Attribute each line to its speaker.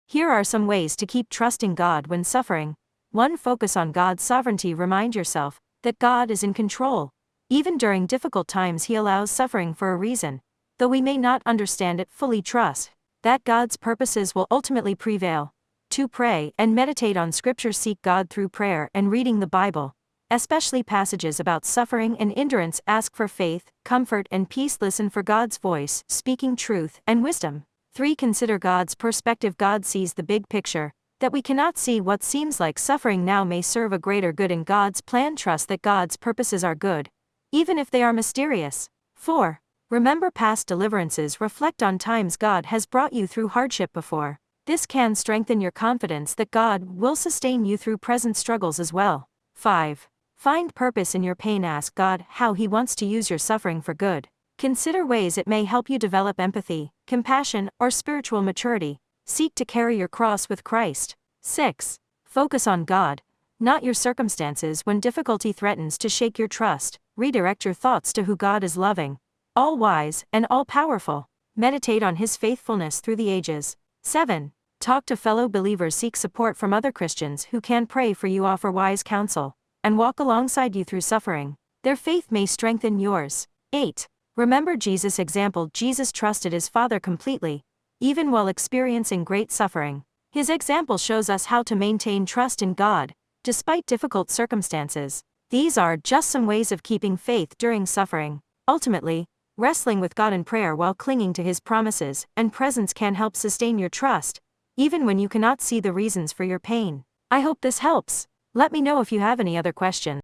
Speaker 1: Here are some ways to keep trusting God when suffering. 1. Focus on God's sovereignty. Remind yourself that God is in control. Even during difficult times, He allows suffering for a reason. Though we may not understand it fully, trust that God's purposes will ultimately prevail. 2. Pray and meditate on Scripture. Seek God through prayer and reading the Bible, especially passages about suffering and endurance. Ask for faith, comfort, and peace. Listen for God's voice, speaking truth and wisdom. 3. Consider God's perspective. God sees the big picture that we cannot see. What seems like suffering now may serve a greater good in God's plan. Trust that God's purposes are good, even if they are mysterious. 4. Remember past deliverances. Reflect on times God has brought you through hardship before. This can strengthen your confidence that God will sustain you through present struggles as well. 5. Find purpose in your pain. Ask God how He wants to use your suffering for good. Consider ways it may help you develop empathy, compassion, or spiritual maturity. Seek to carry your cross with Christ. 6. Focus on God, not your circumstances. When difficulty threatens to shake your trust, redirect your thoughts to who God is: loving, all-wise, and all-powerful. Meditate on His faithfulness through the ages. 7. Talk to fellow believers. Seek support from other Christians who can pray for you, offer wise counsel, and walk alongside you through suffering. Their faith may strengthen yours. 8. Remember Jesus' example. Jesus trusted His Father completely, even while experiencing great suffering. His example shows us how to maintain trust in God, despite difficult circumstances. These are just some ways of keeping faith during suffering. Ultimately, wrestling with God in prayer while clinging to His promises and presence can help sustain your trust, even when you cannot see the reasons for your pain. I hope this helps. Let me know if you have any other questions.